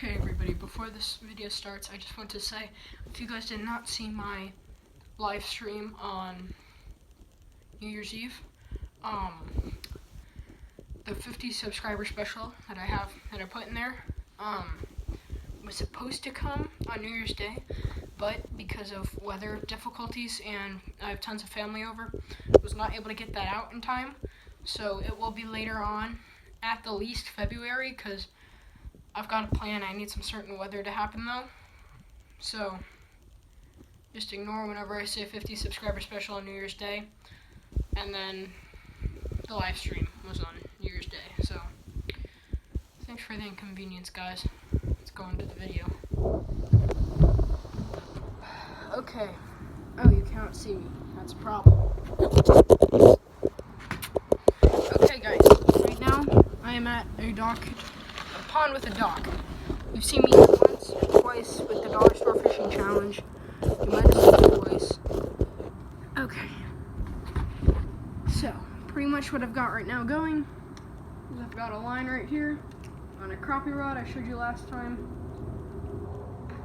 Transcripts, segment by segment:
Okay everybody, before this video starts, I just want to say, if you guys did not see my live stream on New Year's Eve, the 50 subscriber special that I put in there, was supposed to come on New Year's Day, but because of weather difficulties and I have tons of family over, was not able to get that out in time, so it will be later on, at the least February, because I've got a plan. I need some certain weather to happen though, so just ignore whenever I say 50 subscriber special on New Year's Day, and then the live stream was on New Year's Day. So thanks for the inconvenience, guys. Let's go into the video. Okay. Oh, you cannot see me. That's a problem. Okay, guys. Right now, I am at a pond with a dock. You've seen me once or twice with the dollar store fishing challenge. You might have seen me twice. Okay. So, pretty much what I've got right now going is I've got a line right here on a crappie rod I showed you last time.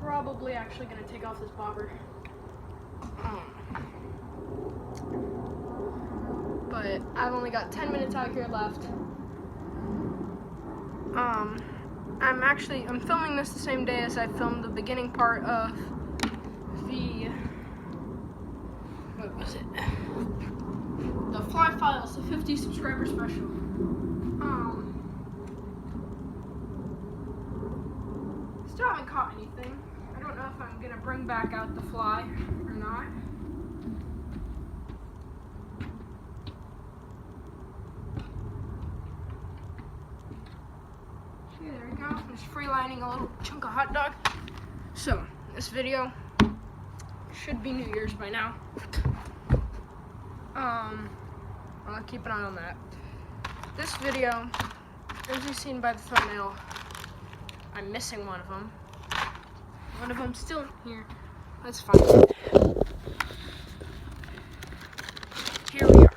Probably actually going to take off this bobber. But I've only got 10 minutes out here left. I'm filming this the same day as I filmed the beginning part of the Fly Files, the 50 subscriber special. Still haven't caught anything. I don't know if I'm gonna bring back out the fly or not. Okay, there we go. I'm just freelining a little chunk of hot dog. So, this video should be New Year's by now. I'll keep an eye on that. This video, as you've seen by the thumbnail, I'm missing one of them. One of them's still here. That's fine. Here we are.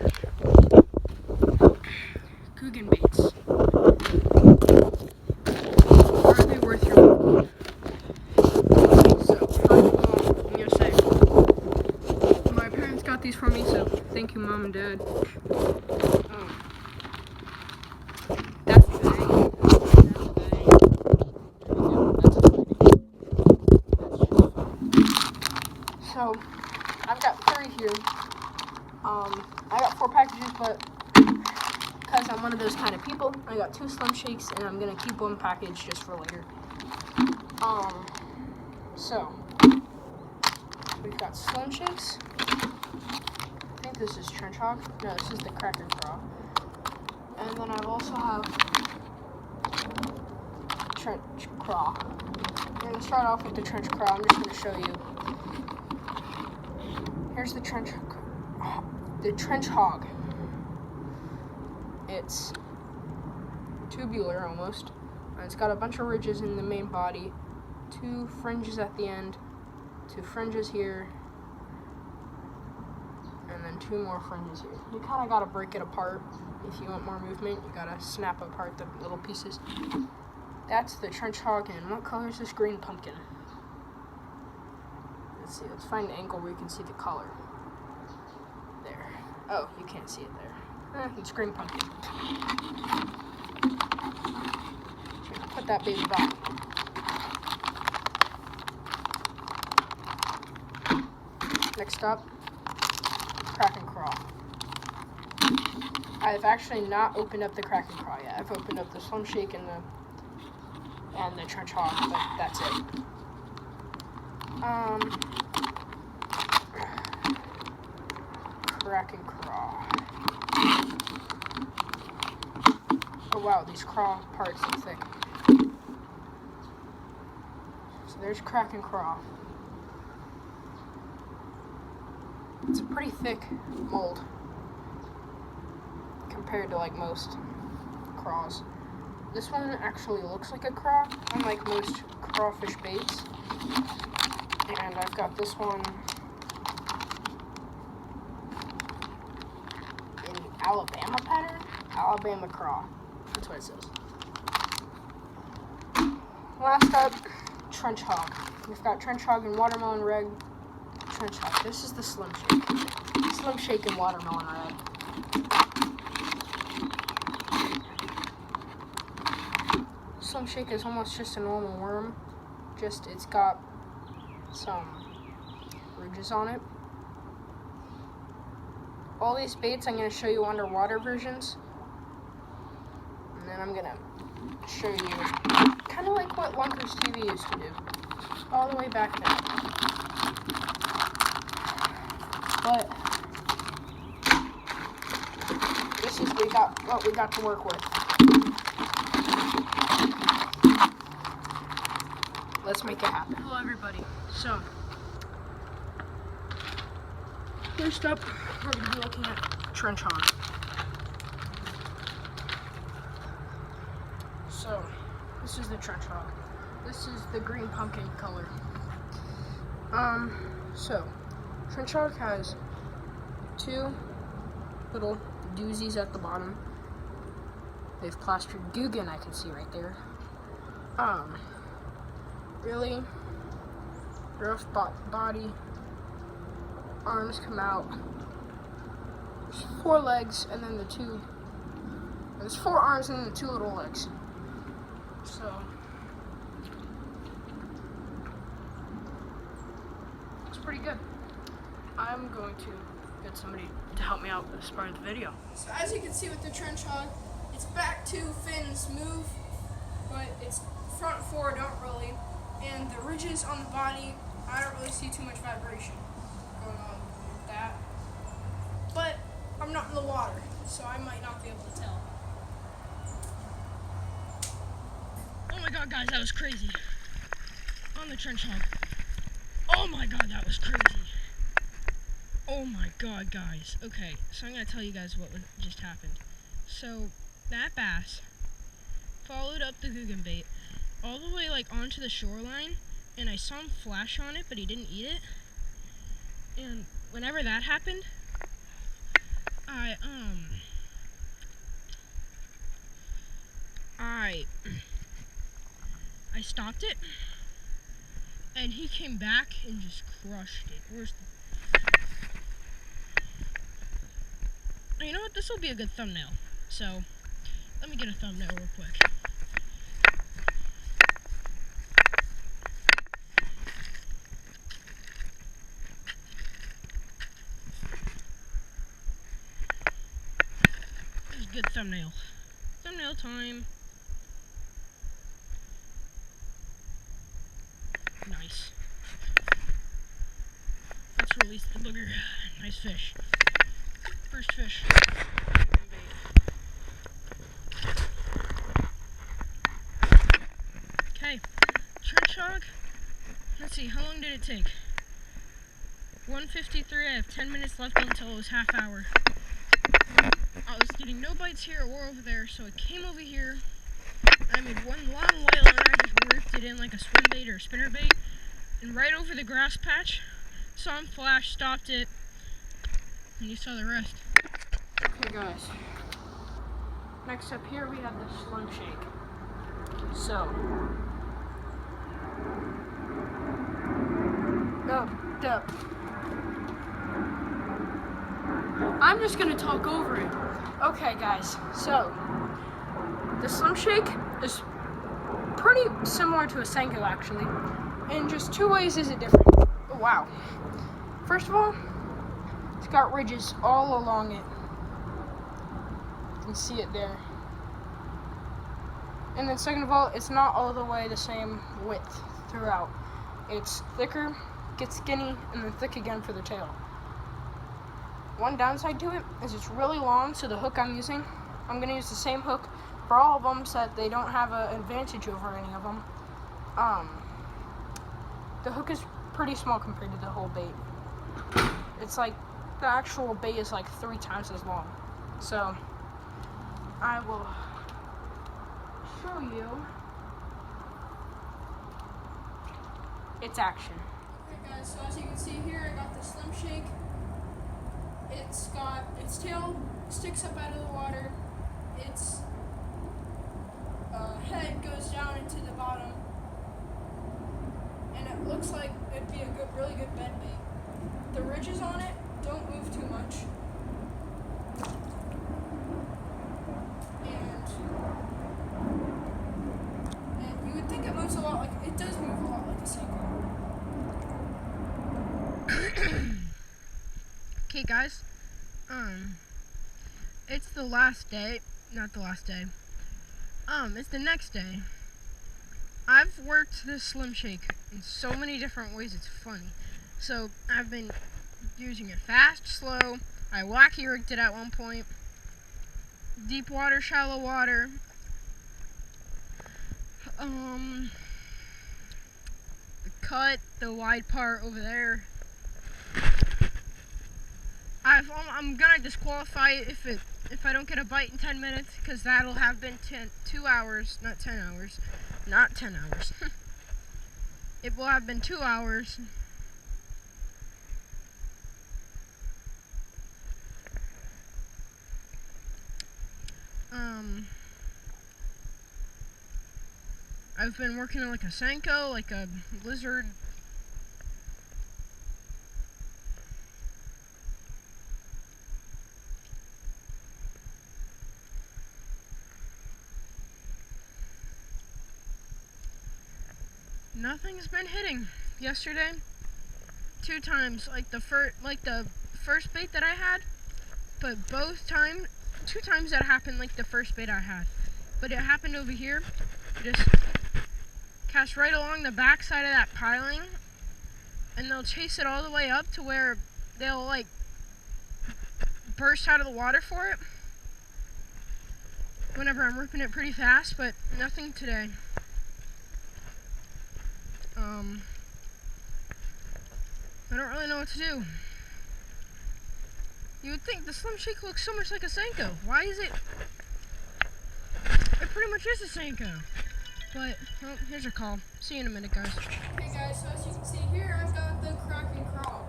Googan baits. Are they worth your while? So, first of all, I'm gonna say, my parents got these for me, so thank you, Mom and Dad. That's the bag. So, I've got 3 here. I got 4 packages, but because I'm one of those kind of people, I got 2 Slim Shakes, and I'm gonna keep 1 package just for later. So we've got Slim Shakes. I think this is Trench Hog. No, this is the Crack and Craw. And then I also have Trench Craw. We're gonna start off with the Trench Craw. I'm just gonna show you. Here's the Trench Hog. It's tubular almost. It's got a bunch of ridges in the main body, 2 fringes at the end, 2 fringes here, and then 2 more fringes here. You kind of got to break it apart. If you want more movement, you got to snap apart the little pieces. That's the Trench Hog, and what color is this green pumpkin? Let's see, let's find an angle where you can see the color. There. Oh, you can't see it there. It's green pumpkin. So put that baby back. Next up, Crack and Craw. I've actually not opened up the Crack and Craw yet. I've opened up the Slim Shake and the Trench Hog, but that's it. Crack and Craw. Oh wow, these craw parts are thick. So there's Crack and Craw. It's a pretty thick mold compared to like most craws. This one actually looks like a craw, unlike most crawfish baits. And I've got this one in Alabama pattern. Alabama craw. That's what it says. last up, trench hog. We've got trench hog and watermelon red. Trench hog. This is the Slim Shake. Slim Shake and watermelon red. Slim Shake is almost just a normal worm. Just it's got some ridges on it. All these baits I'm going to show you underwater versions. And then I'm going to show you kind of like what Lunkers TV used to do. All the way back then. But this is what we got to work with. Let's make it happen. Hello everybody. So first up, we're going to be looking at trench hog. So this is the trench hog. This is the green pumpkin color. So trench hog has two little doozies at the bottom. They've plastered Googan, I can see right there. Really rough body. Arms come out. There's 4 legs, and then there's 4 arms and then the 2 little legs. So it's pretty good. I'm going to get somebody to help me out with this part of the video. So as you can see with the trench hog, its back 2 fins move, but its front 4 don't really. And the ridges on the body, I don't really see too much vibration going on with that. But I'm not in the water, so I might not be able to tell. Oh my god, guys, that was crazy. On the trench hog. Oh my god, that was crazy. Oh my god, guys. Okay, so I'm going to tell you guys what just happened. So, that bass followed up the Googan bait all the way like onto the shoreline, and I saw him flash on it, but he didn't eat it. And whenever that happened, I stopped it, and he came back and just crushed it. You know what? This will be a good thumbnail. So, let me get a thumbnail real quick. This is a good thumbnail. Thumbnail time. Nice. Let's release the booger. Nice fish. First fish. Okay, trench hog. Let's see, how long did it take? 1:53. I have 10 minutes left until it was half hour. I was getting no bites here or over there, so I came over here. I made one long whale and I just ripped it in like a swim bait or a spinner bait, and right over the grass patch. Saw him flash, stopped it, and you saw the rest. Okay guys, next up here we have the Slim Shake. So, I'm just gonna talk over it. Okay guys, so the Slim Shake is pretty similar to a Senko actually. In just 2 ways is it different. Oh wow. First of all, it's got ridges all along it. You can see it there. And then second of all, it's not all the way the same width throughout. It's thicker, gets skinny, and then thick again for the tail. One downside to it is it's really long, so the hook I'm using, I'm going to use the same hook for all of them so that they don't have an advantage over any of them. The hook is pretty small compared to the whole bait. It's like, the actual bait is like 3 times as long. So, I will show you its action. Okay guys, so as you can see here, I got the Slim Shake. It's got, its tail sticks up out of the water. Its head goes down into the bottom. looks like it'd be a really good bed bait. The ridges on it don't move too much. And you would think it moves a lot like, it does move a lot like a Senko. Okay, guys. It's the last day. Not the last day. It's the next day. I've worked this Slim Shake in so many different ways, it's funny. So, I've been using it fast, slow. I wacky rigged it at one point. Deep water, shallow water. Cut the wide part over there. I'm gonna disqualify it if I don't get a bite in 10 minutes, because that'll have been 2 hours, not 10 hours. Not 10 hours. It will have been 2 hours. I've been working on like a Senko, like a lizard. Nothing's been hitting. Yesterday, 2 times, like the first bait that I had, but 2 times that happened like the first bait I had. But it happened over here. Just cast right along the back side of that piling, and they'll chase it all the way up to where they'll like burst out of the water for it whenever I'm ripping it pretty fast, but nothing today. I don't really know what to do. You would think the Slim Shake looks so much like a Senko. Why is it? It pretty much is a Senko. But, well, here's your call. See you in a minute, guys. Hey guys, so as you can see here, I've got the crack and crawl.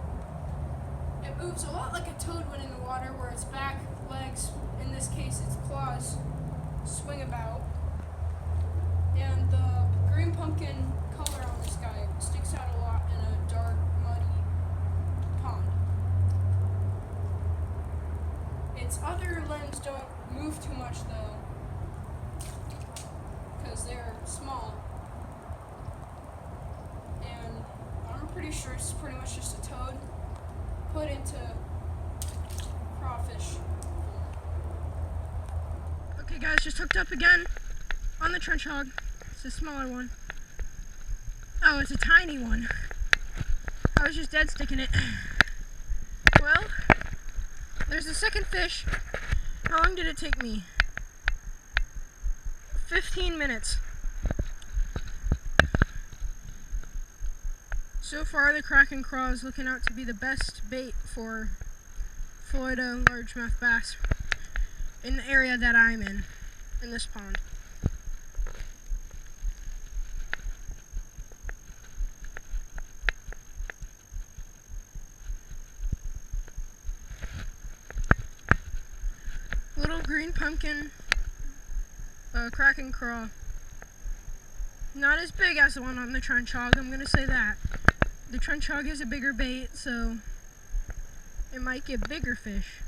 It moves a lot like a toad when in the water, where its back, legs, in this case its claws, swing about. And the green pumpkin color on this guy sticks out a lot in a dark, muddy pond. Its other limbs don't move too much though, because they're small. And I'm pretty sure it's pretty much just a toad put into crawfish. Okay, guys, just hooked up again on the trench hog. It's a smaller one. Oh, it's a tiny one. I was just dead sticking it. Well, there's the second fish. How long did it take me? 15 minutes. So far, the crack and crawl is looking out to be the best bait for Florida largemouth bass in the area that I'm in this pond. Little green pumpkin, crack and crawl. Not as big as the one on the trench hog, I'm gonna say that. The trench hog is a bigger bait, so it might get bigger fish.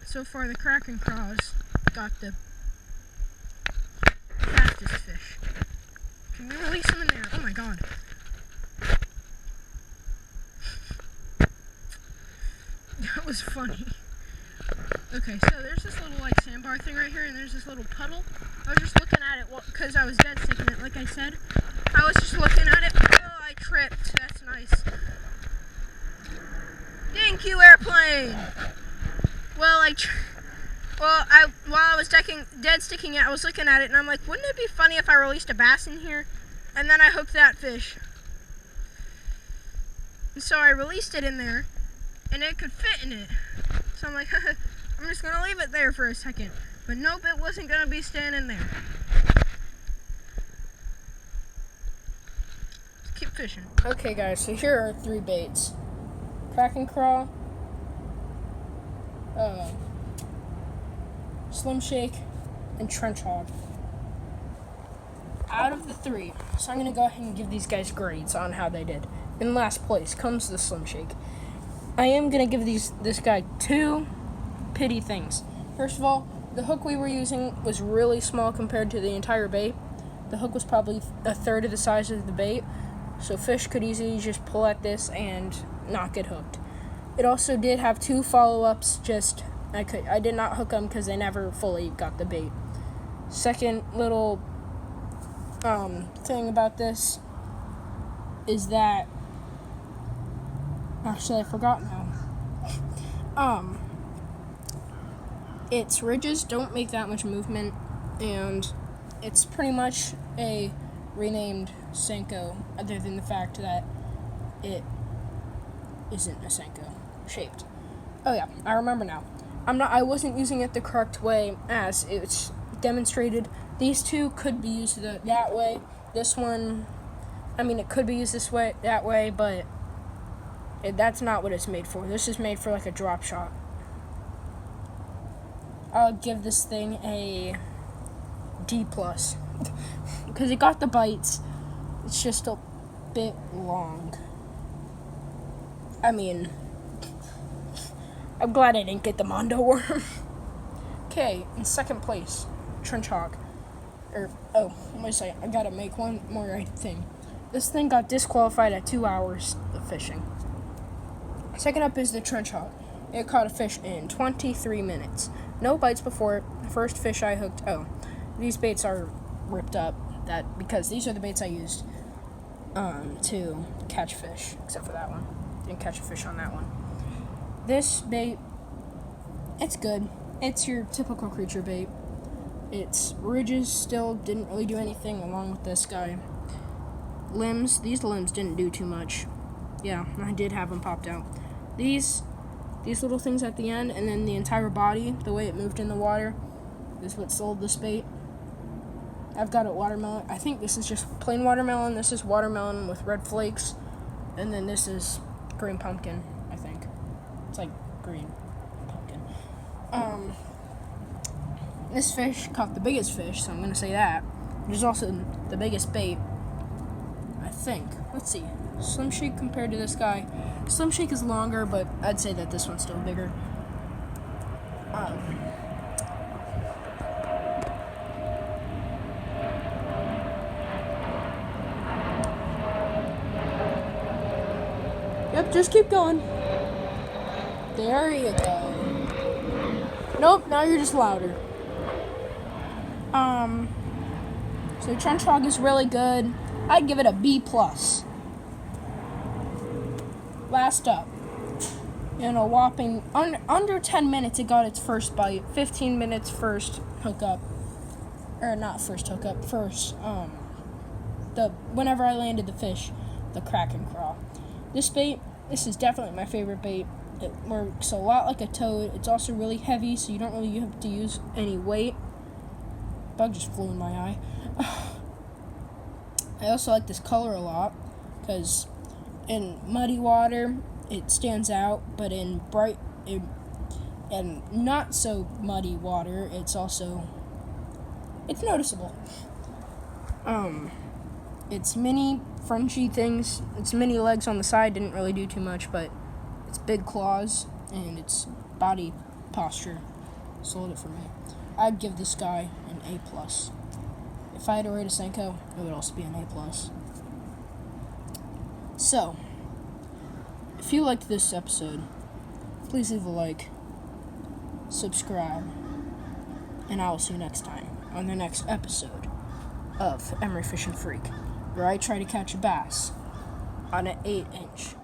So far, the crack and craw's got the fastest fish. Can we release them in there? Oh my god. That was funny. Okay, so there's this little like sandbar thing right here, and there's this little puddle. I was just looking at it because I was dead sticking it, like I said. I was just looking at it. Oh, I tripped. That's nice. Thank you, airplane. Well, while I was dead sticking it, I was looking at it, and I'm like, wouldn't it be funny if I released a bass in here? And then I hooked that fish. And so I released it in there, and it could fit in it. So I'm like, I'm just gonna leave it there for a second. But nope, it wasn't gonna be staying in there. Let's keep fishing. Okay guys, so here are 3 baits. Crack and crawl, Slim Shake, and trench hog. out of the three, so I'm going to go ahead and give these guys grades on how they did. In last place comes the Slim Shake. I am going to give this guy 2 pity things. First of all, the hook we were using was really small compared to the entire bait. The hook was probably a third of the size of the bait, so fish could easily just pull at this and not get hooked. It also did have 2 follow-ups, I did not hook them because they never fully got the bait. Second little thing about this is that, actually I forgot now. Its ridges don't make that much movement, and it's pretty much a renamed Senko, other than the fact that it isn't a Senko shaped. Oh yeah, I remember now. I wasn't using it the correct way as it's demonstrated. These 2 could be used that way. This one, it could be used that way, but that's not what it's made for. This is made for like a drop shot. I'll give this thing a D+. Because it got the bites. It's just a bit long. I'm glad I didn't get the Mondo worm. Okay, in second place, Trench Hog. Wait a second, I gotta make one more right thing. This thing got disqualified at 2 hours of fishing. Second up is the Trench Hog. It caught a fish in 23 minutes. No bites before it. The first fish I hooked, these baits are ripped up, because these are the baits I used to catch fish, except for that one. Didn't catch a fish on that one. This bait, it's good. It's your typical creature bait. Its ridges still didn't really do anything, along with this guy. These limbs didn't do too much. Yeah, I did have them popped out. These little things at the end, and then the entire body, the way it moved in the water, is what sold this bait. I've got it watermelon. I think this is just plain watermelon. This is watermelon with red flakes, and then this is green pumpkin, I think. It's like green pumpkin. This fish caught the biggest fish, so I'm going to say that. It is also the biggest bait, I think. Let's see. Slim Shake compared to this guy. Slim Shake is longer, but I'd say that this one's still bigger. Yep, just keep going. There you go. Nope, now you're just louder. So Trench Hog is really good. I'd give it a B+. Last up, in a whopping under 10 minutes, it got its first bite. 15 minutes first hookup, or not first hookup. Whenever I landed the fish, the Kraken crawl. This is definitely my favorite bait. It works a lot like a toad. It's also really heavy, so you don't really have to use any weight. Bug just flew in my eye. I also like this color a lot, because in muddy water, it stands out, but in bright and not so muddy water, it's noticeable. Its mini fringy things, its mini legs on the side didn't really do too much, but its big claws and its body posture sold it for me. I'd give this guy an A+. If I had to rate a Senko, it would also be an A+. So, if you liked this episode, please leave a like, subscribe, and I will see you next time on the next episode of Emery Fishing Freak, where I try to catch a bass on an 8-inch